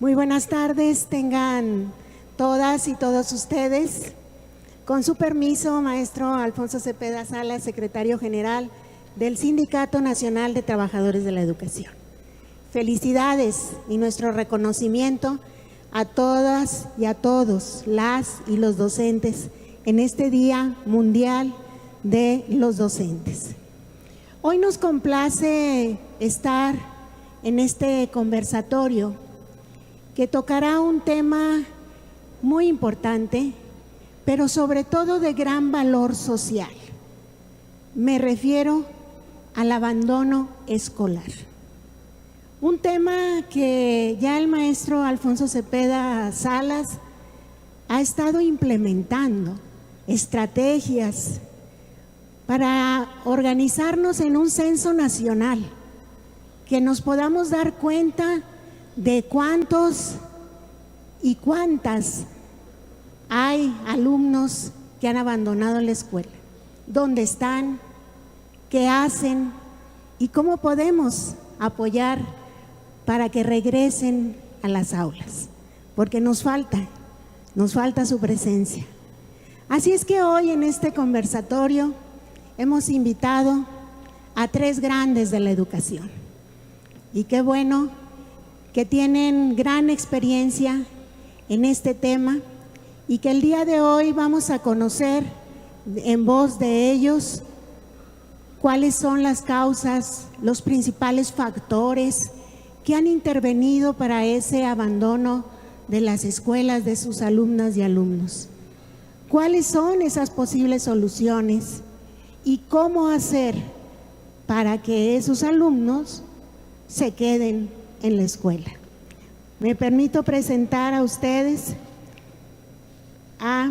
Muy buenas tardes, tengan todas y todos ustedes. Con su permiso, maestro Alfonso Cepeda Salas, secretario general del Sindicato Nacional de Trabajadores de la Educación. Felicidades y nuestro reconocimiento a todas y a todos las y los docentes en este Día Mundial de los Docentes. Hoy nos complace estar en este conversatorio que tocará un tema muy importante, pero sobre todo de gran valor social. Me refiero al abandono escolar. Un tema que ya el maestro Alfonso Cepeda Salas ha estado implementando estrategias para organizarnos en un censo nacional, que nos podamos dar cuenta de cuántos y cuántas hay alumnos que han abandonado la escuela, dónde están, qué hacen y cómo podemos apoyar para que regresen a las aulas, porque nos falta su presencia. Así es que hoy en este conversatorio hemos invitado a tres grandes de la educación, y qué bueno que tienen gran experiencia en este tema y que el día de hoy vamos a conocer en voz de ellos cuáles son las causas, los principales factores que han intervenido para ese abandono de las escuelas de sus alumnas y alumnos. ¿Cuáles son esas posibles soluciones y cómo hacer para que esos alumnos se queden en la escuela? Me permito presentar a ustedes a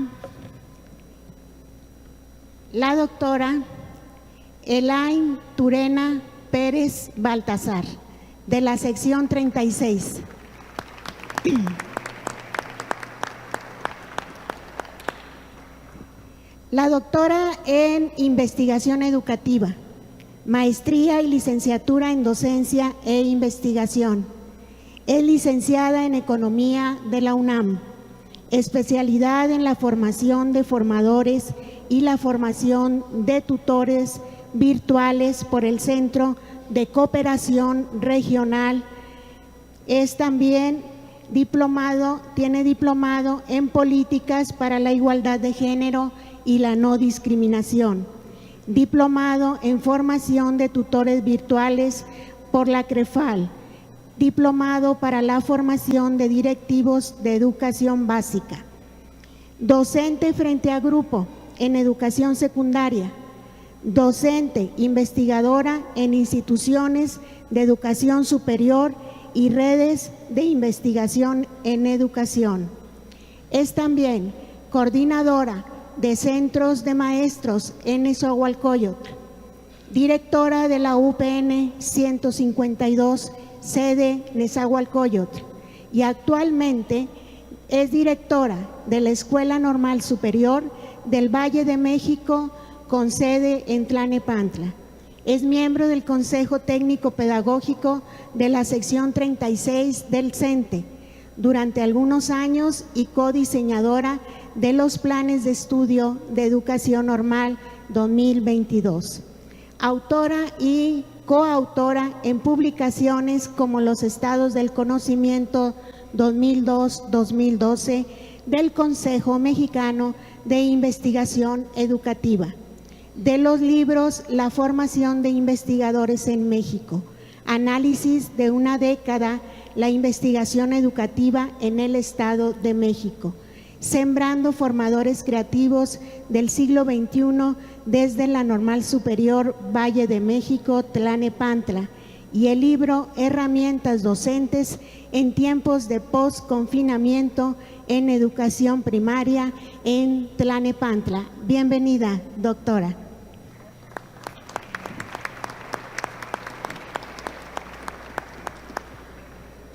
la doctora Elaine Turena Pérez Baltazar, de la sección 36. La doctora en investigación educativa, maestría y licenciatura en docencia e investigación. Es licenciada en economía de la UNAM, especialidad en la formación de formadores y la formación de tutores virtuales por el Centro de Cooperación Regional. Es también tiene diplomado en políticas para la igualdad de género y la no discriminación, diplomado en formación de tutores virtuales por la CREFAL, diplomado para la formación de directivos de educación básica, docente frente a grupo en educación secundaria, docente investigadora en instituciones de educación superior y redes de investigación en educación. Es también coordinadora de centros de maestros en Nezahualcóyotl, directora de la UPN 152, sede Nezahualcóyotl, y actualmente es directora de la Escuela Normal Superior del Valle de México con sede en Tlalnepantla. Es miembro del Consejo Técnico Pedagógico de la sección 36 del CENTE durante algunos años y codiseñadora de los planes de estudio de educación normal 2022. Autora y coautora en publicaciones como Los Estados del Conocimiento 2002-2012 del Consejo Mexicano de Investigación Educativa, de los libros La formación de investigadores en México, Análisis de una década, la investigación educativa en el Estado de México, Sembrando formadores creativos del siglo XXI desde la Normal Superior Valle de México, Tlalnepantla, y el libro Herramientas docentes en tiempos de post-confinamiento en educación primaria en Tlalnepantla. Bienvenida, doctora.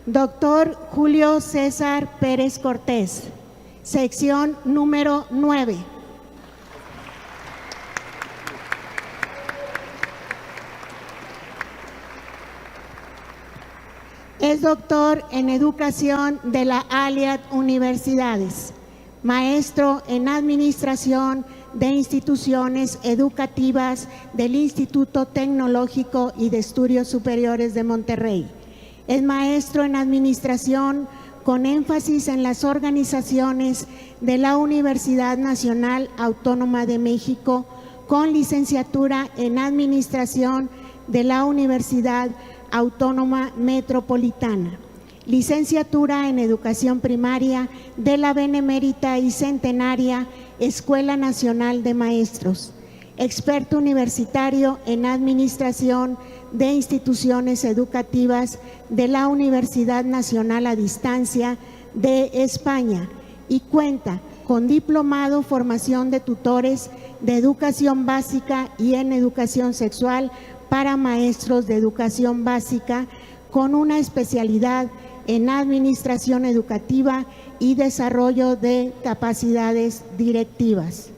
Doctor Julio César Pérez Cortés, sección número 9. Es doctor en Educación de la Aliad Universidades, maestro en Administración de Instituciones Educativas del Instituto Tecnológico y de Estudios Superiores de Monterrey. Es maestro en Administración con énfasis en las organizaciones de la Universidad Nacional Autónoma de México, con licenciatura en Administración de la Universidad Autónoma Metropolitana, licenciatura en Educación Primaria de la Benemérita y Centenaria Escuela Nacional de Maestros, experto universitario en Administración de Instituciones Educativas de la Universidad Nacional a Distancia de España y cuenta con diplomado Formación de Tutores de Educación Básica y en Educación Sexual para maestros de educación básica, con una especialidad en Administración Educativa y Desarrollo de Capacidades Directivas.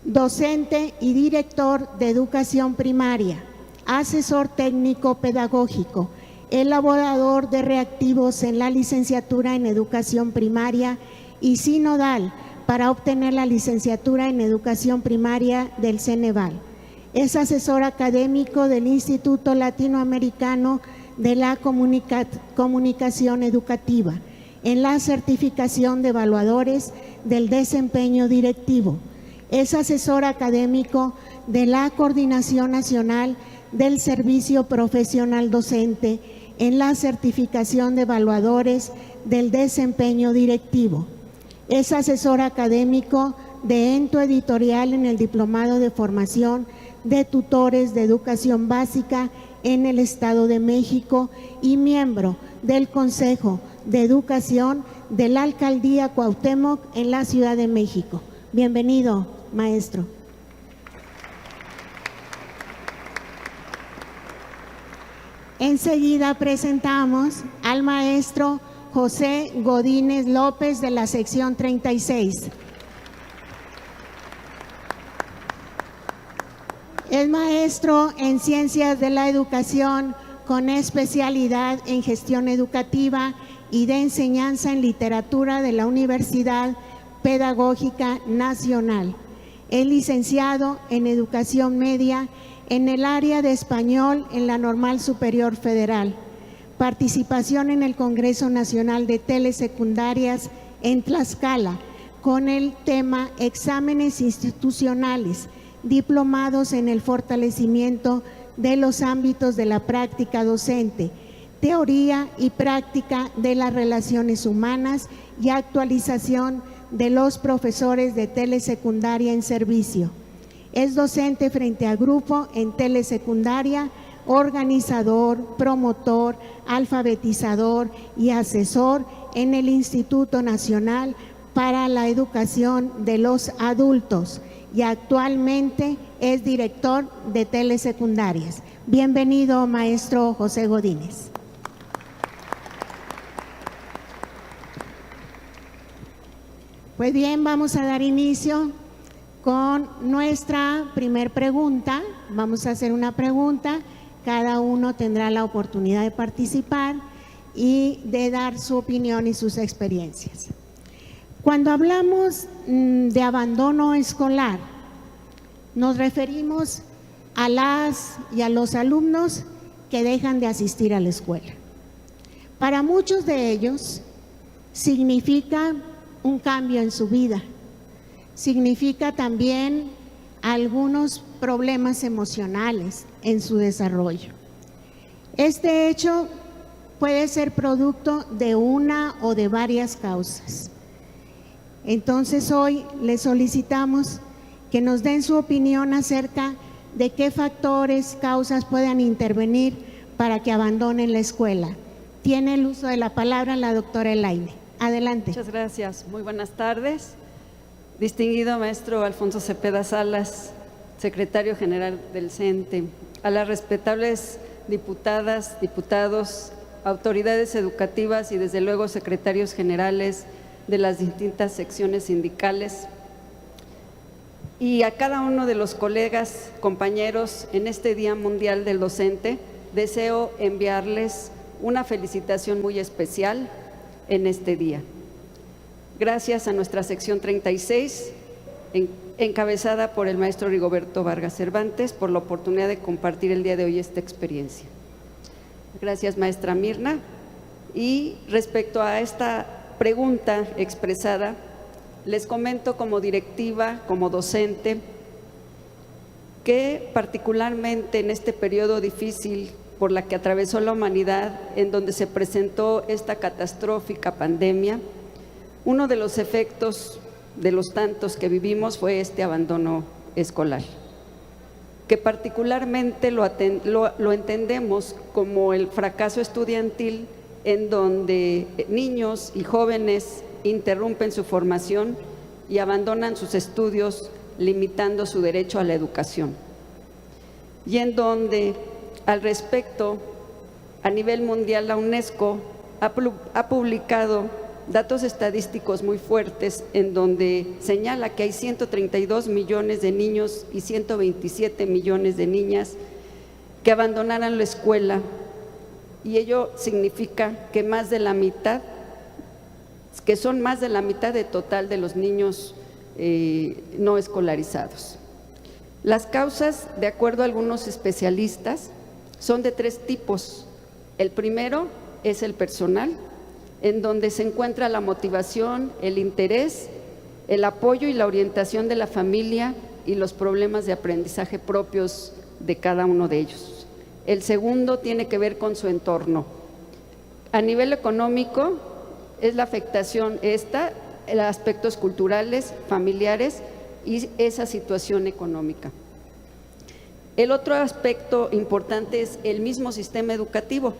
Docente y director de Educación Primaria, asesor técnico pedagógico, elaborador de reactivos en la licenciatura en Educación Primaria y sinodal para obtener la licenciatura en Educación Primaria del Ceneval. Es asesor académico del Instituto Latinoamericano de la Comunicación Educativa en la certificación de evaluadores del desempeño directivo. Es asesor académico de la Coordinación Nacional del Servicio Profesional Docente en la certificación de evaluadores del desempeño directivo. Es asesor académico de Ento Editorial en el Diplomado de Formación de Tutores de Educación Básica en el Estado de México y miembro del Consejo de Educación de la Alcaldía Cuauhtémoc en la Ciudad de México. Bienvenido, maestro. Enseguida presentamos al maestro José Godínez López de la sección 36. Es maestro en Ciencias de la Educación con especialidad en Gestión Educativa y de Enseñanza en Literatura de la Universidad Pedagógica Nacional. Es licenciado en Educación Media en el área de Español en la Normal Superior Federal. Participación en el Congreso Nacional de Telesecundarias en Tlaxcala con el tema Exámenes Institucionales, diplomados en el fortalecimiento de los ámbitos de la práctica docente, teoría y práctica de las relaciones humanas y actualización de los profesores de telesecundaria en servicio. Es docente frente a grupo en telesecundaria, organizador, promotor, alfabetizador y asesor en el Instituto Nacional para la Educación de los Adultos y actualmente es director de telesecundarias. Bienvenido, maestro José Godínez. Pues bien, vamos a dar inicio con nuestra primer pregunta. Vamos a hacer una pregunta, cada uno tendrá la oportunidad de participar y de dar su opinión y sus experiencias. Cuando hablamos de abandono escolar, nos referimos a las y a los alumnos que dejan de asistir a la escuela. Para muchos de ellos significa un cambio en su vida, significa también algunos problemas emocionales en su desarrollo. Este hecho puede ser producto de una o de varias causas. Entonces hoy les solicitamos que nos den su opinión acerca de qué factores, causas puedan intervenir para que abandonen la escuela. Tiene el uso de la palabra la doctora Elaine. Adelante. Muchas gracias. Muy buenas tardes. Distinguido maestro Alfonso Cepeda Salas, secretario general del CENTE, a las respetables diputadas, diputados, autoridades educativas y desde luego secretarios generales de las distintas secciones sindicales y a cada uno de los colegas, compañeros en este Día Mundial del Docente deseo enviarles una felicitación muy especial en este día. Gracias a nuestra sección 36, encabezada por el maestro Rigoberto Vargas Cervantes, por la oportunidad de compartir el día de hoy esta experiencia. Gracias, maestra Mirna. Y respecto a esta pregunta expresada, les comento como directiva, como docente, que particularmente en este periodo difícil por la que atravesó la humanidad, en donde se presentó esta catastrófica pandemia, uno de los efectos de los tantos que vivimos fue este abandono escolar, que particularmente lo entendemos como el fracaso estudiantil, en donde niños y jóvenes interrumpen su formación y abandonan sus estudios, limitando su derecho a la educación. Y en donde, al respecto, a nivel mundial, la UNESCO ha publicado datos estadísticos muy fuertes, en donde señala que hay 132 millones de niños y 127 millones de niñas que abandonaron la escuela, y ello significa que más de la mitad, que son más de la mitad del total de los niños no escolarizados. Las causas, de acuerdo a algunos especialistas, son de 3 tipos. El primero es el personal, en donde se encuentra la motivación, el interés, el apoyo y la orientación de la familia y los problemas de aprendizaje propios de cada uno de ellos. El segundo tiene que ver con su entorno. A nivel económico es la afectación aspectos culturales, familiares y esa situación económica. El otro aspecto importante es el mismo sistema educativo,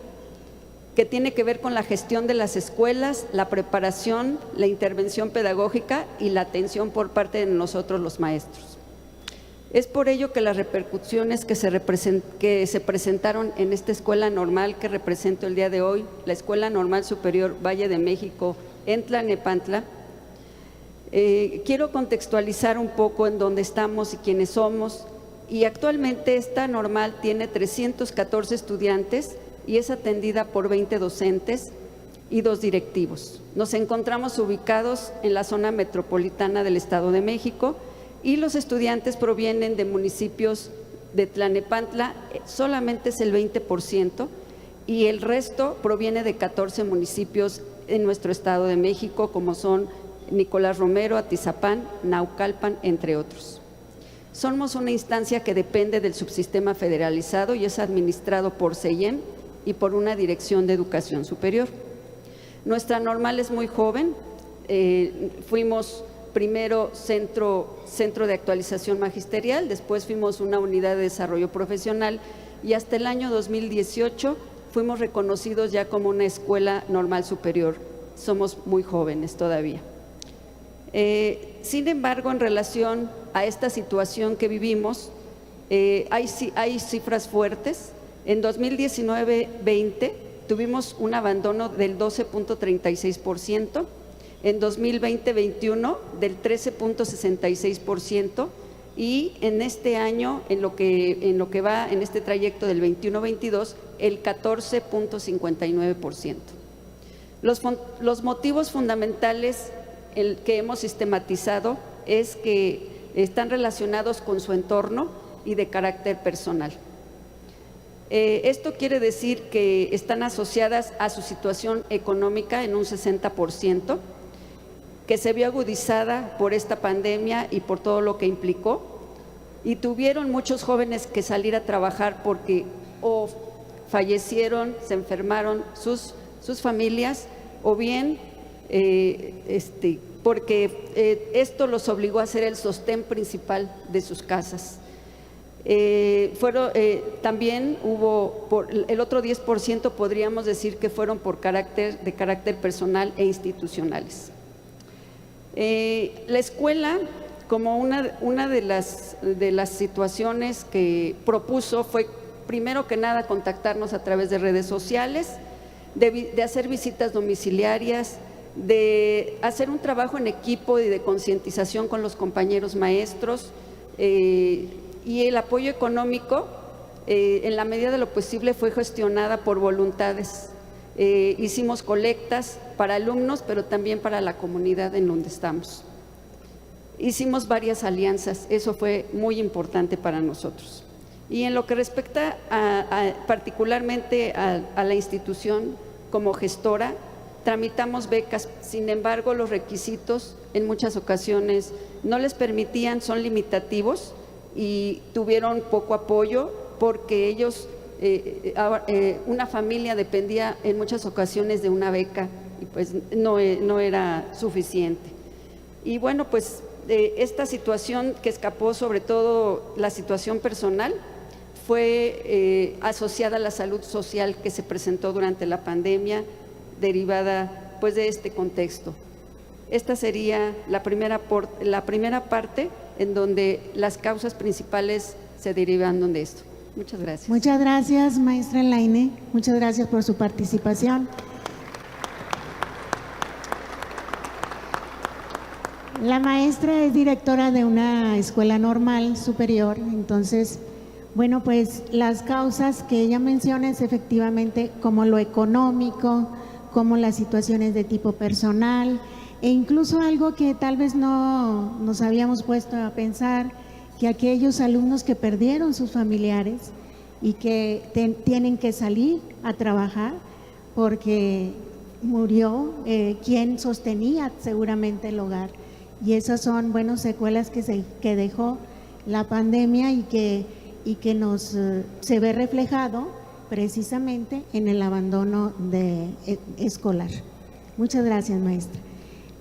que tiene que ver con la gestión de las escuelas, la preparación, la intervención pedagógica y la atención por parte de nosotros los maestros. Es por ello que las repercusiones que se presentaron en esta escuela normal que represento el día de hoy, la Escuela Normal Superior Valle de México en Tlalnepantla, quiero contextualizar un poco en dónde estamos y quiénes somos. Y actualmente esta normal tiene 314 estudiantes y es atendida por 20 docentes y 2 directivos. Nos encontramos ubicados en la zona metropolitana del Estado de México y los estudiantes provienen de municipios de Tlalnepantla, solamente es el 20%, y el resto proviene de 14 municipios en nuestro Estado de México, como son Nicolás Romero, Atizapán, Naucalpan, entre otros. Somos una instancia que depende del subsistema federalizado y es administrado por CEIEM y por una Dirección de Educación Superior. Nuestra normal es muy joven, fuimos primero centro de actualización magisterial, después fuimos una unidad de desarrollo profesional y hasta el año 2018 fuimos reconocidos ya como una escuela normal superior. Somos muy jóvenes todavía. Sin embargo, en relación a esta situación que vivimos, hay cifras fuertes. En 2019-20 tuvimos un abandono del 12.36%, en 2020-21 del 13.66% y en este año, en lo que va en este trayecto del 21-22, el 14.59%. Los motivos fundamentales que hemos sistematizado es que están relacionados con su entorno y de carácter personal. Esto quiere decir que están asociadas a su situación económica en un 60%, que se vio agudizada por esta pandemia y por todo lo que implicó, y tuvieron muchos jóvenes que salir a trabajar porque o fallecieron, se enfermaron sus familias, o bien porque esto los obligó a ser el sostén principal de sus casas. También hubo, el otro 10% podríamos decir que fueron de carácter personal e institucionales. La escuela, como una de las situaciones que propuso, fue primero que nada contactarnos a través de redes sociales, de hacer visitas domiciliarias, de hacer un trabajo en equipo y de concientización con los compañeros maestros, y el apoyo económico en la medida de lo posible fue gestionada por voluntades. Hicimos colectas para alumnos, pero también para la comunidad en donde estamos. Hicimos varias alianzas, eso fue muy importante para nosotros. Y en lo que respecta particularmente a la institución como gestora, tramitamos becas. Sin embargo, los requisitos en muchas ocasiones no les permitían, son limitativos y tuvieron poco apoyo porque ellos, una familia dependía en muchas ocasiones de una beca y pues no era suficiente. Y bueno, pues esta situación que escapó, sobre todo la situación personal, fue asociada a la salud social que se presentó durante la pandemia, derivada pues de este contexto. Esta sería la primera parte en donde las causas principales se derivan de esto. Muchas gracias. Muchas gracias, maestra Elaine. Muchas gracias por su participación. La maestra es directora de una escuela normal superior, entonces, bueno, pues las causas que ella menciona es efectivamente como lo económico, como las situaciones de tipo personal e incluso algo que tal vez no nos habíamos puesto a pensar, que aquellos alumnos que perdieron sus familiares y que tienen que salir a trabajar porque murió quien sostenía seguramente el hogar. Y esas son, bueno, secuelas que dejó la pandemia y que nos se ve reflejado precisamente en el abandono escolar. Muchas gracias, maestra.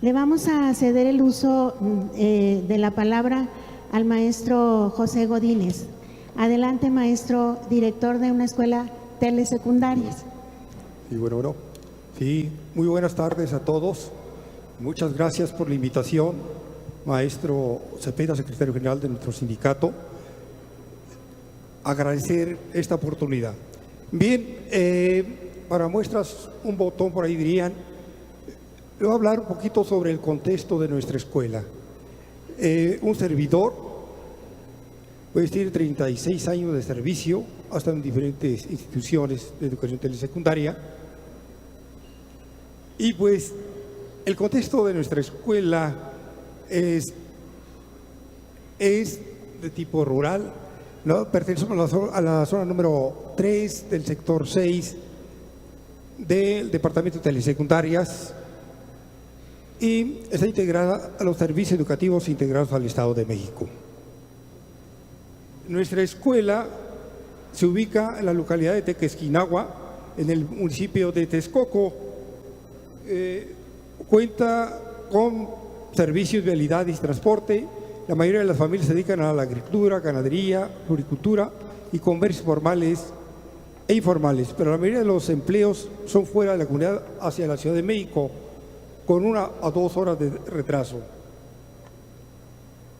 Le vamos a ceder el uso de la palabra al maestro José Godínez. Adelante, maestro, director de una escuela telesecundarias. Sí, bueno. Sí, muy buenas tardes a todos. Muchas gracias por la invitación, maestro Cepeda, secretario general de nuestro sindicato. Agradecer esta oportunidad. Bien, para muestras un botón por ahí dirían, le voy a hablar un poquito sobre el contexto de nuestra escuela. Un servidor, pues tiene 36 años de servicio, hasta en diferentes instituciones de educación telesecundaria. Y pues el contexto de nuestra escuela es de tipo rural, ¿no? Pertenecemos a la zona número 3 del sector 6 del Departamento de Telesecundarias y está integrada a los servicios educativos integrados al Estado de México. Nuestra escuela se ubica en la localidad de Tequesquinagua, en el municipio de Texcoco. Cuenta con servicios, vialidades y transporte. La mayoría de las familias se dedican a la agricultura, ganadería, floricultura y comercios formales e informales, pero la mayoría de los empleos son fuera de la comunidad hacia la Ciudad de México, con 1 a 2 horas de retraso.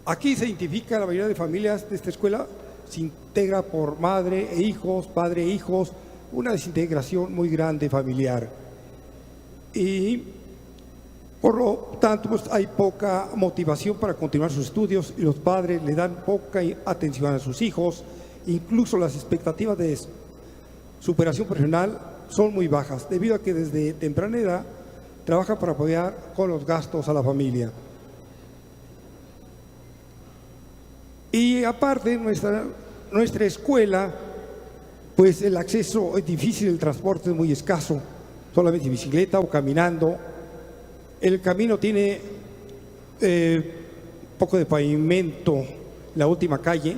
Aquí se identifica la mayoría de familias de esta escuela, se integra por madre e hijos, padre e hijos, una desintegración muy grande familiar. Y por lo tanto, pues, hay poca motivación para continuar sus estudios y los padres le dan poca atención a sus hijos. Incluso las expectativas de superación profesional son muy bajas, debido a que desde temprana edad trabaja para apoyar con los gastos a la familia. Y aparte, nuestra escuela, pues el acceso es difícil, el transporte es muy escaso, solamente en bicicleta o caminando. El camino tiene poco de pavimento, la última calle,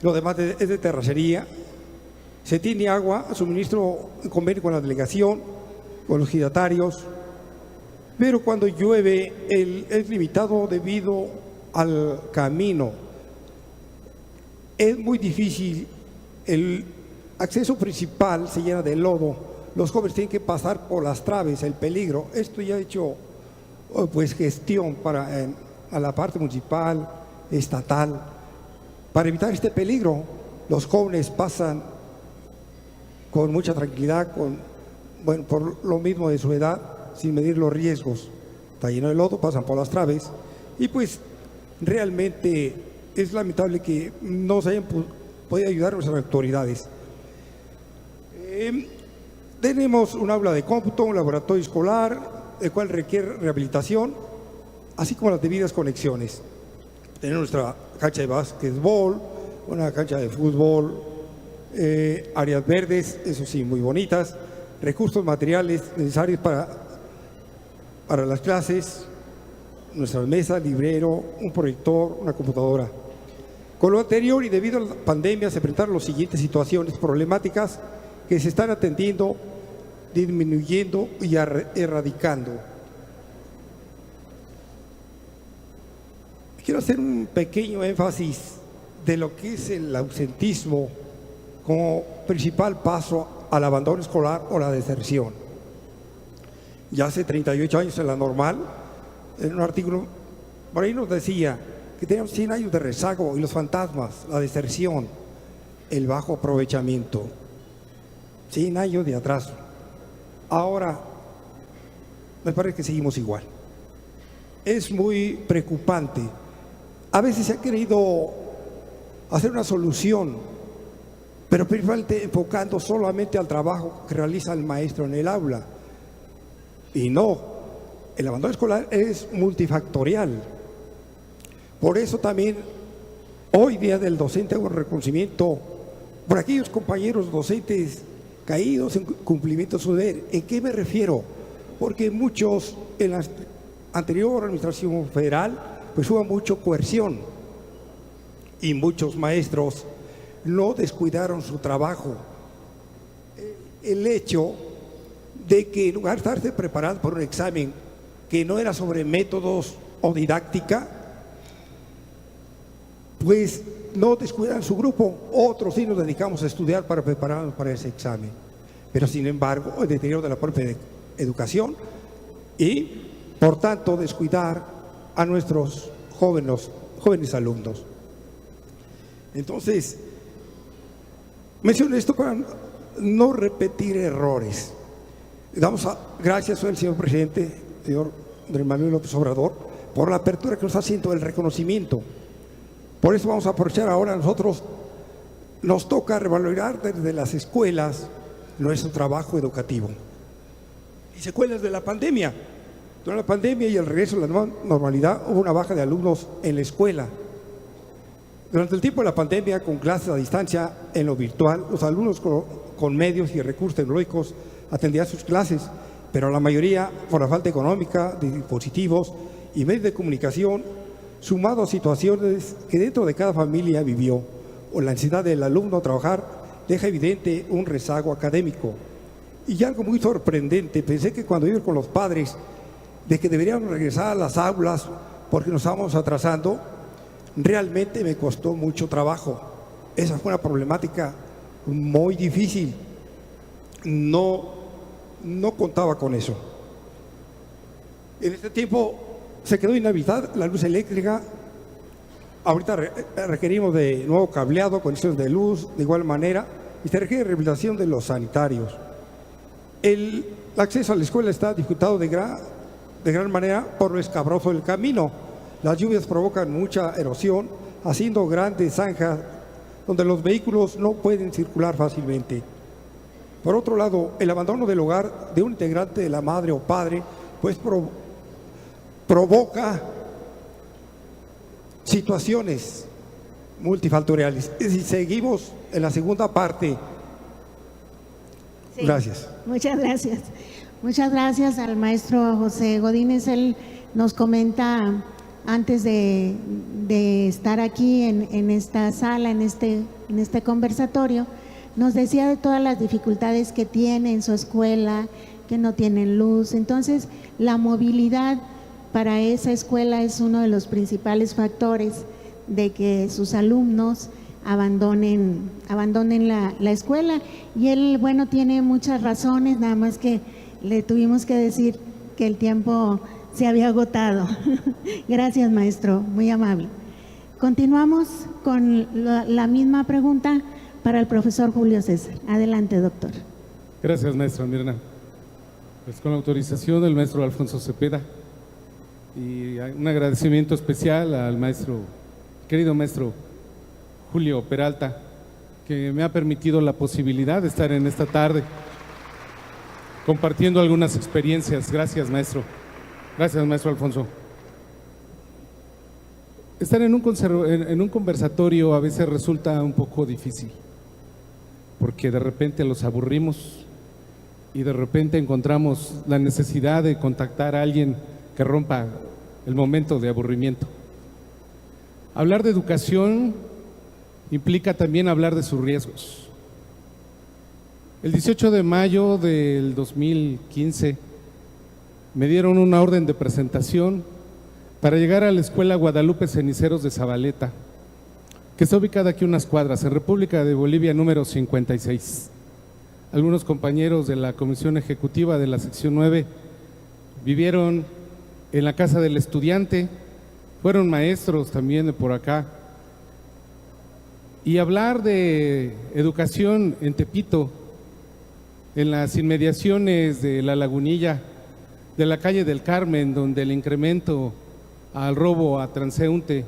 lo demás es de terracería. Se tiene agua, suministro en convenio con la delegación, con los giratarios, pero cuando llueve es limitado debido al camino. Es muy difícil, el acceso principal se llena de lodo, los jóvenes tienen que pasar por las traves, el peligro. Esto ya ha hecho pues gestión a la parte municipal, estatal, para evitar este peligro. Los jóvenes pasan con mucha tranquilidad, por lo mismo de su edad, sin medir los riesgos. Está lleno de lodo, pasan por las traves y pues realmente es lamentable que no se hayan puede ayudar a nuestras autoridades. Tenemos un aula de cómputo, un laboratorio escolar, el cual requiere rehabilitación, así como las debidas conexiones. Tenemos nuestra cancha de básquetbol, una cancha de fútbol, áreas verdes, eso sí, muy bonitas, recursos materiales necesarios para las clases, nuestra mesa, librero, un proyector, una computadora. Con lo anterior y debido a la pandemia se presentaron las siguientes situaciones problemáticas que se están atendiendo, disminuyendo y erradicando. Quiero hacer un pequeño énfasis de lo que es el ausentismo como principal paso al abandono escolar o la deserción. Ya hace 38 años en la Normal, en un artículo por ahí nos decía que teníamos 100 años de rezago y los fantasmas, la deserción, el bajo aprovechamiento, 100 años de atraso. Ahora me parece que seguimos igual. Es muy preocupante. A veces se ha querido hacer una solución, pero principalmente enfocando solamente al trabajo que realiza el maestro en el aula. Y no, el abandono escolar es multifactorial. Por eso también hoy día del docente hago un reconocimiento por aquellos compañeros docentes caídos en cumplimiento de su deber. ¿En qué me refiero? Porque muchos en la anterior administración federal pues hubo mucho coerción y muchos maestros no descuidaron su trabajo. El hecho de que en lugar de estarse preparados por un examen que no era sobre métodos o didáctica, pues no descuidan su grupo. Otros sí nos dedicamos a estudiar para prepararnos para ese examen. Pero sin embargo, el deterioro de la propia educación y, por tanto, descuidar a nuestros jóvenes alumnos. Entonces, menciono esto para no repetir errores. Damos gracias al señor presidente, señor Andrés Manuel López Obrador, por la apertura que nos está haciendo, el reconocimiento. Por eso vamos a aprovechar ahora nosotros, nos toca revalorar desde las escuelas nuestro trabajo educativo. Y secuelas de la pandemia. Durante la pandemia y el regreso a la nueva normalidad hubo una baja de alumnos en la escuela. Durante el tiempo de la pandemia, con clases a distancia en lo virtual, los alumnos con medios y recursos tecnológicos atendían sus clases, pero la mayoría, por la falta económica de dispositivos y medios de comunicación, sumado a situaciones que dentro de cada familia vivió, o la ansiedad del alumno a trabajar, deja evidente un rezago académico. Y algo muy sorprendente, pensé que cuando iba con los padres de que deberíamos regresar a las aulas porque nos estábamos atrasando, realmente me costó mucho trabajo. Esa fue una problemática muy difícil. No contaba con eso. En este tiempo se quedó inhabilitada la luz eléctrica. Ahorita requerimos de nuevo cableado, conexiones de luz, de igual manera, y se requiere rehabilitación de los sanitarios. El acceso a la escuela está dificultado de gran manera por lo escabroso del camino. Las lluvias provocan mucha erosión, haciendo grandes zanjas donde los vehículos no pueden circular fácilmente. Por otro lado, el abandono del hogar de un integrante de la madre o padre, pues provoca situaciones multifactoriales. Y si seguimos en la segunda parte. Sí. Gracias. Muchas gracias. Muchas gracias al maestro José Godínez. Él nos comenta antes de estar aquí en esta sala, en este conversatorio, nos decía de todas las dificultades que tiene en su escuela, que no tienen luz. Entonces, la movilidad para esa escuela es uno de los principales factores de que sus alumnos abandonen la escuela. Y él, bueno, tiene muchas razones, nada más que le tuvimos que decir que el tiempo se había agotado. Gracias, maestro, muy amable. Continuamos con la misma pregunta para el profesor Julio César. Adelante, doctor. Gracias, maestra Mirna. Pues con la autorización del maestro Alfonso Cepeda y un agradecimiento especial al querido maestro Julio Peralta, que me ha permitido la posibilidad de estar en esta tarde compartiendo algunas experiencias. Gracias, maestro. Gracias, maestro Alfonso. Estar en un conversatorio a veces resulta un poco difícil, porque de repente los aburrimos y de repente encontramos la necesidad de contactar a alguien que rompa el momento de aburrimiento. Hablar de educación implica también hablar de sus riesgos. El 18 de mayo del 2015 me dieron una orden de presentación para llegar a la Escuela Guadalupe Ceniceros de Zabaleta, que está ubicada aquí unas cuadras, en República de Bolivia número 56. Algunos compañeros de la Comisión Ejecutiva de la Sección 9 vivieron en la Casa del Estudiante, fueron maestros también de por acá. Y hablar de educación en Tepito, en las inmediaciones de La Lagunilla, de la calle del Carmen, donde el incremento al robo a transeúnte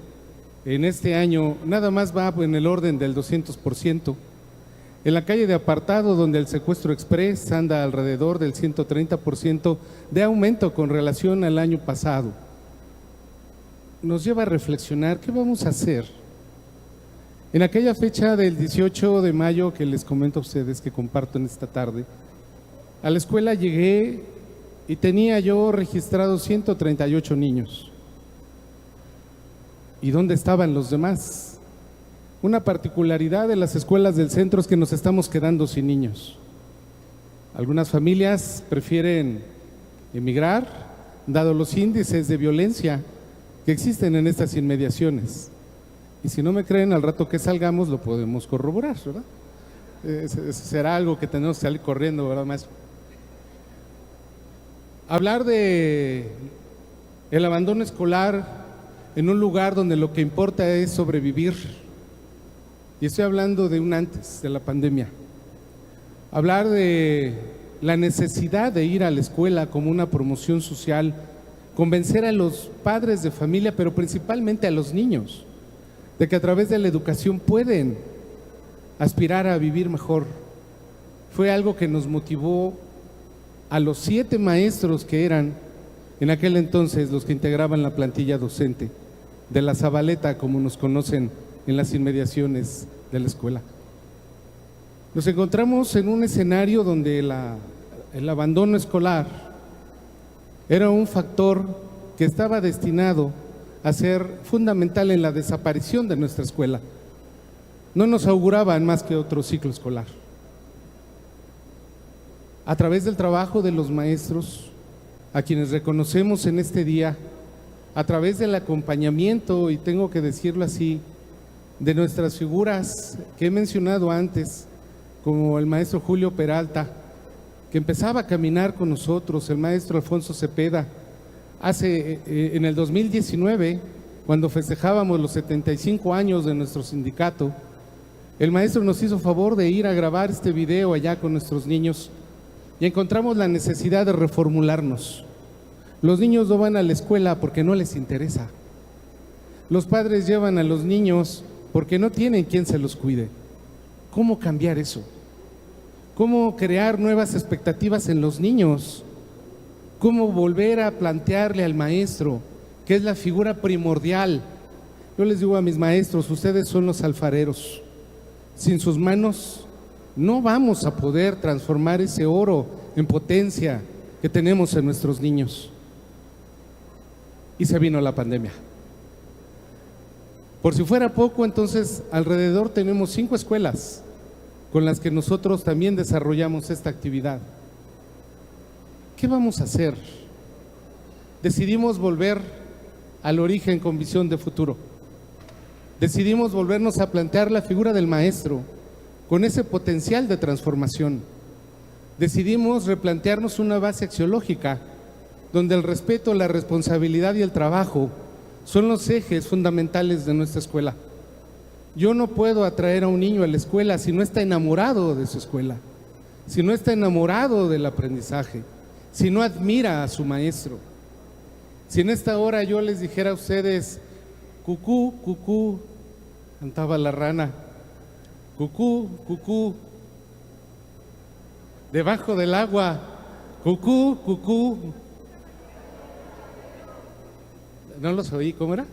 en este año nada más va en el orden del 200%. En la calle de Apartado, donde el secuestro express anda alrededor del 130% de aumento con relación al año pasado, nos lleva a reflexionar qué vamos a hacer. En aquella fecha del 18 de mayo que les comento a ustedes, que comparto en esta tarde, a la escuela llegué y tenía yo registrados 138 niños. ¿Y dónde estaban los demás? Una particularidad de las escuelas del centro es que nos estamos quedando sin niños. Algunas familias prefieren emigrar, dado los índices de violencia que existen en estas inmediaciones. Y si no me creen, al rato que salgamos lo podemos corroborar, ¿verdad? Será algo que tenemos que salir corriendo, ¿verdad, maestro? Hablar de el abandono escolar en un lugar donde lo que importa es sobrevivir. Y estoy hablando de un antes de la pandemia. Hablar de la necesidad de ir a la escuela como una promoción social, convencer a los padres de familia, pero principalmente a los niños, de que a través de la educación pueden aspirar a vivir mejor. Fue algo que nos motivó a los 7 maestros que eran en aquel entonces los que integraban la plantilla docente de la Zabaleta, como nos conocen en las inmediaciones de la escuela. Nos encontramos en un escenario donde el abandono escolar era un factor que estaba destinado a ser fundamental en la desaparición de nuestra escuela. No nos auguraban más que otro ciclo escolar. A través del trabajo de los maestros, a quienes reconocemos en este día, a través del acompañamiento, y tengo que decirlo así, de nuestras figuras que he mencionado antes, como el maestro Julio Peralta, que empezaba a caminar con nosotros, el maestro Alfonso Cepeda, en el 2019, cuando festejábamos los 75 años de nuestro sindicato, el maestro nos hizo favor de ir a grabar este video allá con nuestros niños y encontramos la necesidad de reformularnos. Los niños no van a la escuela porque no les interesa. Los padres llevan a los niños porque no tienen quien se los cuide. ¿Cómo cambiar eso? ¿Cómo crear nuevas expectativas en los niños? ¿Cómo volver a plantearle al maestro, que es la figura primordial? Yo les digo a mis maestros, ustedes son los alfareros. Sin sus manos no vamos a poder transformar ese oro en potencia que tenemos en nuestros niños. Y se vino la pandemia. Por si fuera poco, entonces alrededor tenemos 5 escuelas con las que nosotros también desarrollamos esta actividad. ¿Qué vamos a hacer? Decidimos volver al origen con visión de futuro. Decidimos volvernos a plantear la figura del maestro con ese potencial de transformación. Decidimos replantearnos una base axiológica donde el respeto, la responsabilidad y el trabajo son los ejes fundamentales de nuestra escuela. Yo no puedo atraer a un niño a la escuela si no está enamorado de su escuela, si no está enamorado del aprendizaje, si no admira a su maestro. Si en esta hora yo les dijera a ustedes, cucú, cucú, cantaba la rana, cucú, cucú. Debajo del agua, cucú, cucú. No los oí, ¿cómo era?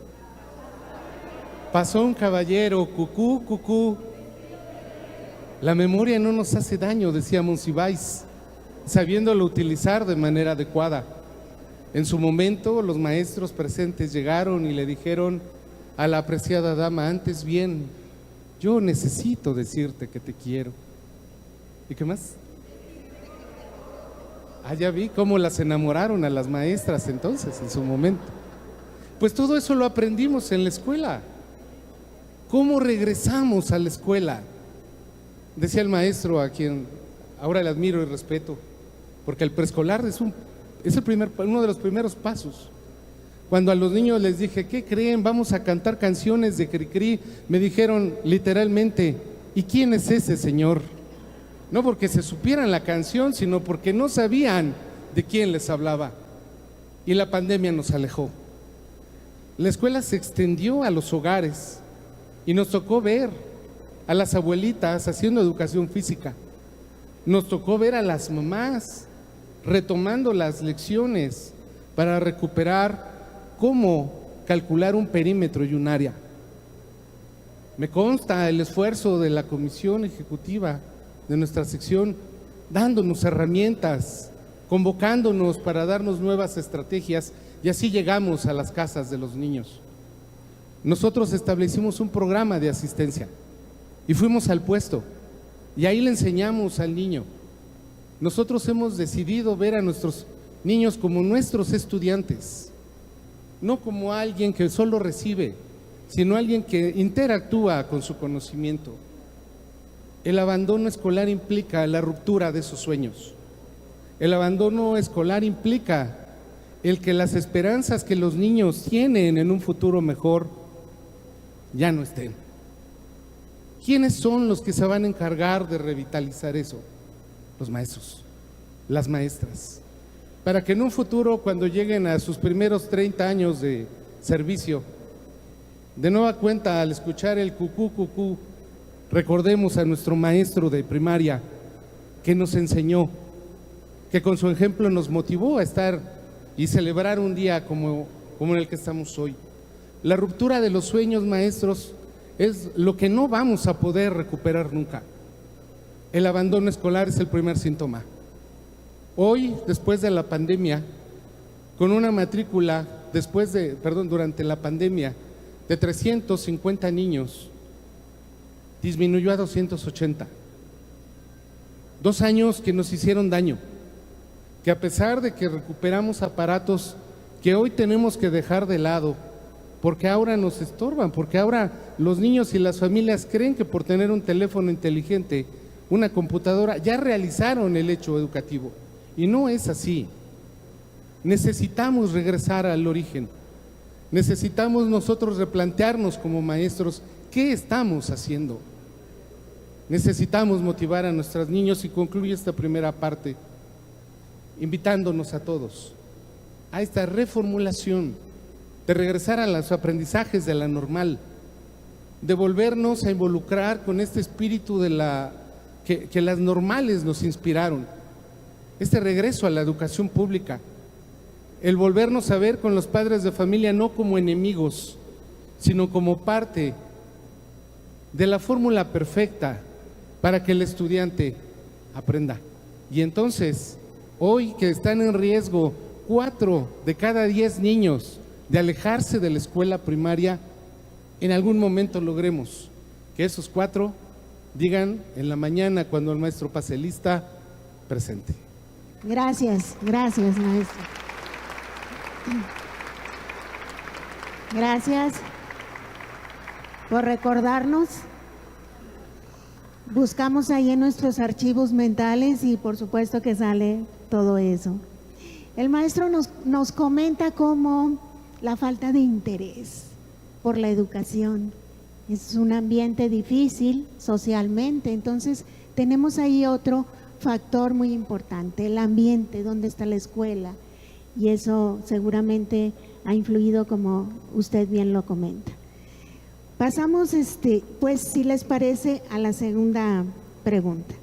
Pasó un caballero, cucú, cucú. La memoria no nos hace daño, decía Monsiváis, sabiéndolo utilizar de manera adecuada. En su momento, los maestros presentes llegaron y le dijeron a la apreciada dama: antes bien, yo necesito decirte que te quiero. ¿Y qué más? Ya vi cómo las enamoraron a las maestras entonces, en su momento. Pues todo eso lo aprendimos en la escuela. ¿Cómo regresamos a la escuela? Decía el maestro, a quien ahora le admiro y respeto, porque el preescolar es uno de los primeros pasos. Cuando a los niños les dije: ¿qué creen? Vamos a cantar canciones de Cricri, me dijeron literalmente: ¿y quién es ese señor? No porque se supieran la canción, sino porque no sabían de quién les hablaba. Y la pandemia nos alejó. La escuela se extendió a los hogares y nos tocó ver a las abuelitas haciendo educación física. Nos tocó ver a las mamás retomando las lecciones para recuperar cómo calcular un perímetro y un área. Me consta el esfuerzo de la comisión ejecutiva de nuestra sección, dándonos herramientas, convocándonos para darnos nuevas estrategias, y así llegamos a las casas de los niños. Nosotros establecimos un programa de asistencia y fuimos al puesto y ahí le enseñamos al niño. Nosotros hemos decidido ver a nuestros niños como nuestros estudiantes, no como alguien que solo recibe, sino alguien que interactúa con su conocimiento. El abandono escolar implica la ruptura de esos sueños. El abandono escolar implica el que las esperanzas que los niños tienen en un futuro mejor ya no estén. ¿Quiénes son los que se van a encargar de revitalizar eso? Los maestros, las maestras, para que en un futuro, cuando lleguen a sus primeros 30 años de servicio, de nueva cuenta, al escuchar el cucú, cucú, recordemos a nuestro maestro de primaria que nos enseñó, que con su ejemplo nos motivó a estar y celebrar un día como en el que estamos hoy. La ruptura de los sueños, maestros, es lo que no vamos a poder recuperar nunca. El abandono escolar es el primer síntoma. Hoy, después de la pandemia, con una matrícula durante la pandemia de 350 niños, disminuyó a 280. 2 años que nos hicieron daño, que a pesar de que recuperamos aparatos que hoy tenemos que dejar de lado, porque ahora nos estorban, porque ahora los niños y las familias creen que por tener un teléfono inteligente, una computadora, ya realizaron el hecho educativo. Y no es así. Necesitamos regresar al origen. Necesitamos nosotros replantearnos como maestros qué estamos haciendo. Necesitamos motivar a nuestros niños, y concluye esta primera parte invitándonos a todos a esta reformulación, de regresar a los aprendizajes de la normal, de volvernos a involucrar con este espíritu que las normales nos inspiraron, este regreso a la educación pública, el volvernos a ver con los padres de familia no como enemigos, sino como parte de la fórmula perfecta para que el estudiante aprenda. Y entonces, hoy que están en riesgo 4 de cada 10 niños de alejarse de la escuela primaria, en algún momento logremos que esos 4 digan en la mañana, cuando el maestro pase lista, presente. Gracias, maestro. Gracias por recordarnos. Buscamos ahí en nuestros archivos mentales y por supuesto que sale todo eso. El maestro nos comenta cómo la falta de interés por la educación es un ambiente difícil socialmente, entonces tenemos ahí otro factor muy importante, el ambiente, dónde está la escuela, y eso seguramente ha influido, como usted bien lo comenta. Pasamos, pues, si les parece, a la segunda pregunta.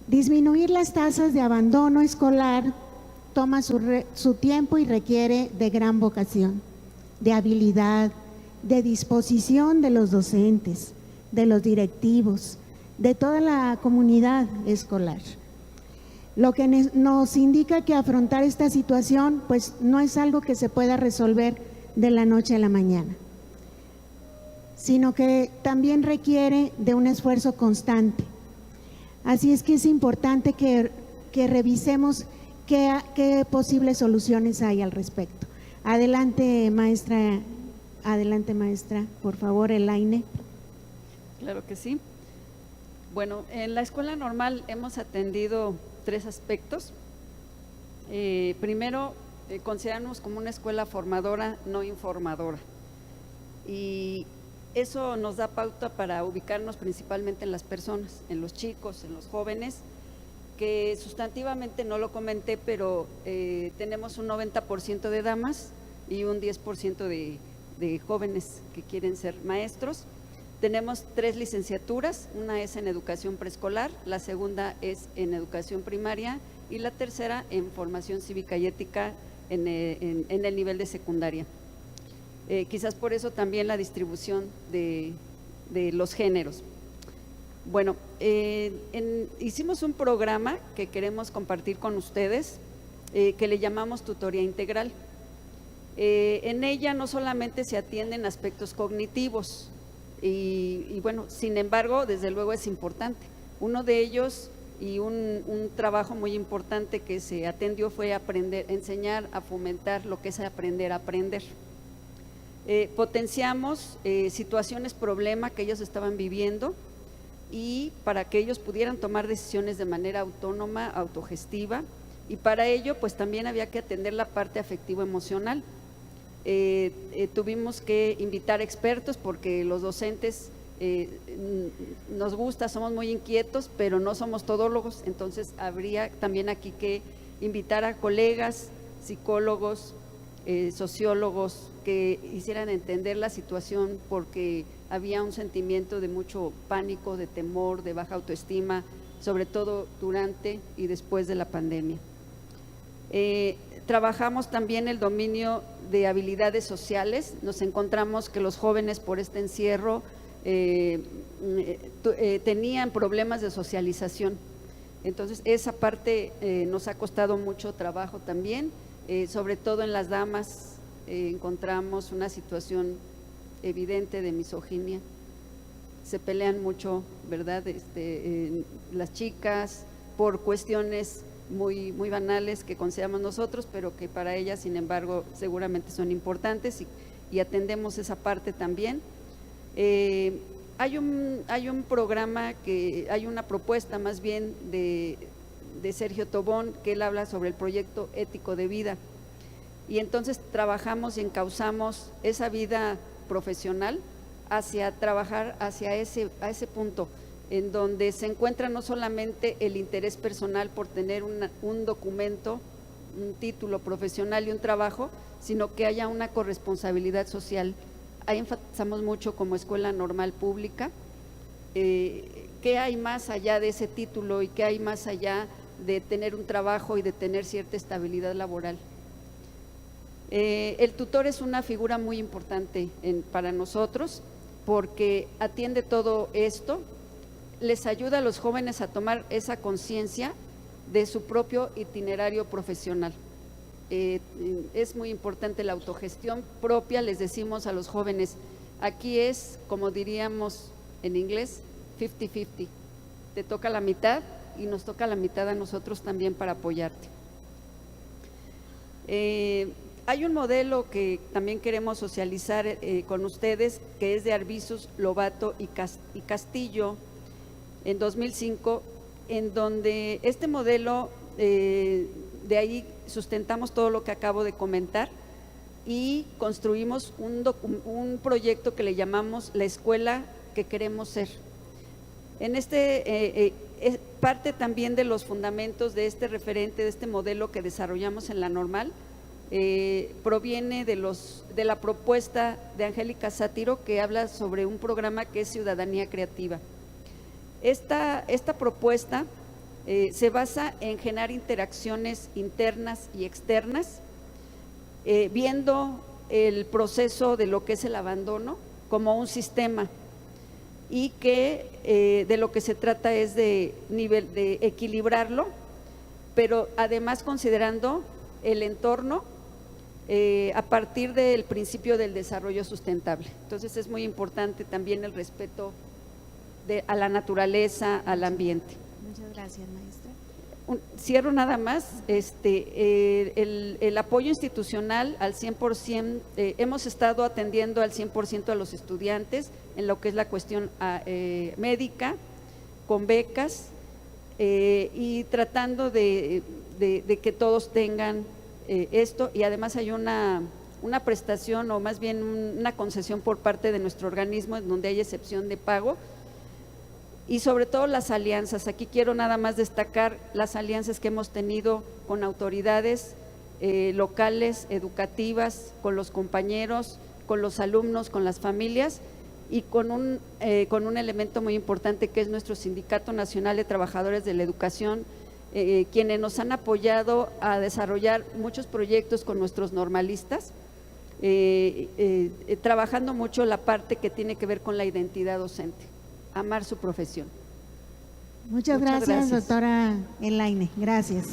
Disminuir las tasas de abandono escolar toma su tiempo y requiere de gran vocación, de habilidad, de disposición de los docentes, de los directivos, de toda la comunidad escolar. Lo que nos indica que afrontar esta situación, pues, no es algo que se pueda resolver de la noche a la mañana, sino que también requiere de un esfuerzo constante. Así es que es importante que revisemos qué posibles soluciones hay al respecto. Adelante, maestra, por favor, Elaine. Claro que sí. Bueno, en la escuela normal hemos atendido 3 aspectos. Primero, considerarnos como una escuela formadora, no informadora. Y eso nos da pauta para ubicarnos principalmente en las personas, en los chicos, en los jóvenes, que sustantivamente no lo comenté, pero tenemos un 90% de damas y un 10% de jóvenes que quieren ser maestros. Tenemos 3 licenciaturas, una es en educación preescolar, la segunda es en educación primaria y la tercera en formación cívica y ética en el nivel de secundaria. Quizás por eso también la distribución de los géneros. Bueno, hicimos un programa que queremos compartir con ustedes, que le llamamos Tutoría Integral. En ella no solamente se atienden aspectos cognitivos, y bueno, sin embargo, desde luego es importante. Uno de ellos y un trabajo muy importante que se atendió fue enseñar a fomentar lo que es aprender a aprender. Potenciamos situaciones problema que ellos estaban viviendo y para que ellos pudieran tomar decisiones de manera autónoma, autogestiva, y para ello pues también había que atender la parte afectivo-emocional. Tuvimos que invitar expertos porque los docentes nos gusta, somos muy inquietos, pero no somos todólogos, entonces habría también aquí que invitar a colegas, psicólogos, sociólogos que hicieran entender la situación, porque había un sentimiento de mucho pánico, de temor, de baja autoestima, sobre todo durante y después de la pandemia. Trabajamos también el dominio de habilidades sociales. Nos encontramos que los jóvenes por este encierro tenían problemas de socialización. Entonces esa parte nos ha costado mucho trabajo también, sobre todo en las damas encontramos una situación evidente de misoginia. Se pelean mucho, ¿verdad? Las chicas por cuestiones muy banales que consideramos nosotros, pero que para ellas, sin embargo, seguramente son importantes y atendemos esa parte también. Hay un programa, hay una propuesta más bien de Sergio Tobón, que él habla sobre el proyecto ético de vida, y entonces trabajamos y encauzamos esa vida profesional hacia trabajar a ese punto en donde se encuentra no solamente el interés personal por tener un documento, un título profesional y un trabajo, sino que haya una corresponsabilidad social. Ahí enfatizamos mucho como escuela normal pública, qué hay más allá de ese título y qué hay más allá de tener un trabajo y de tener cierta estabilidad laboral. El tutor es una figura muy importante para nosotros porque atiende todo esto, les ayuda a los jóvenes a tomar esa conciencia de su propio itinerario profesional. Es muy importante la autogestión propia. Les decimos a los jóvenes, aquí es, como diríamos en inglés, 50-50, te toca la mitad y nos toca la mitad a nosotros también para apoyarte. Hay un modelo que también queremos socializar con ustedes, que es de Arvizus, Lobato y Castillo, en 2005, en donde este modelo, de ahí sustentamos todo lo que acabo de comentar y construimos un proyecto que le llamamos la escuela que queremos ser. En es parte también de los fundamentos de este referente, de este modelo que desarrollamos en la normal, proviene de la propuesta de Angélica Sátiro, que habla sobre un programa que es Ciudadanía Creativa. Esta propuesta se basa en generar interacciones internas y externas, viendo el proceso de lo que es el abandono como un sistema, y que de lo que se trata es de equilibrarlo, pero además considerando el entorno a partir del principio del desarrollo sustentable. Entonces es muy importante también el respeto a la naturaleza, al ambiente. Muchas gracias, maestra. Cierro nada más, el apoyo institucional al 100%, hemos estado atendiendo al 100% a los estudiantes en lo que es la cuestión médica, con becas, y tratando de que todos tengan esto, y además hay una prestación, o más bien una concesión por parte de nuestro organismo en donde hay excepción de pago. Y sobre todo las alianzas. Aquí quiero nada más destacar las alianzas que hemos tenido con autoridades locales, educativas, con los compañeros, con los alumnos, con las familias, y con un elemento muy importante que es nuestro Sindicato Nacional de Trabajadores de la Educación, quienes nos han apoyado a desarrollar muchos proyectos con nuestros normalistas, trabajando mucho la parte que tiene que ver con la identidad docente. Amar su profesión. Muchas gracias, doctora Elaine. Gracias.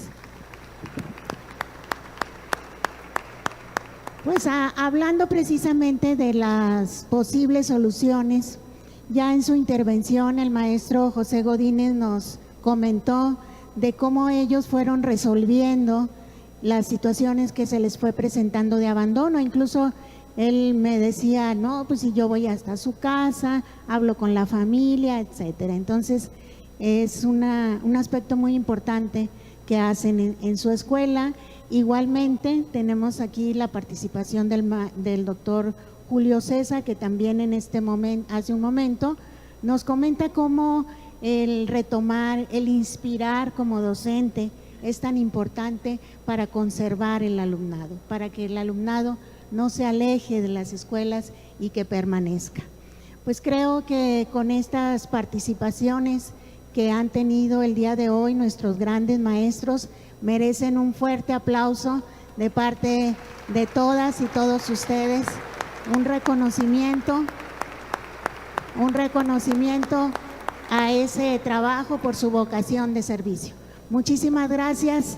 Pues hablando precisamente de las posibles soluciones, ya en su intervención el maestro José Godínez nos comentó de cómo ellos fueron resolviendo las situaciones que se les fue presentando de abandono. Incluso él me decía, no, pues si yo voy hasta su casa, hablo con la familia, etcétera. Entonces, es un aspecto muy importante que hacen en su escuela. Igualmente, tenemos aquí la participación del doctor Julio César, que también en este momento, hace un momento, nos comenta cómo el retomar, el inspirar como docente es tan importante para conservar el alumnado, para que el alumnado no se aleje de las escuelas y que permanezca. Pues creo que con estas participaciones que han tenido el día de hoy nuestros grandes maestros merecen un fuerte aplauso de parte de todas y todos ustedes, un reconocimiento a ese trabajo por su vocación de servicio. Muchísimas gracias.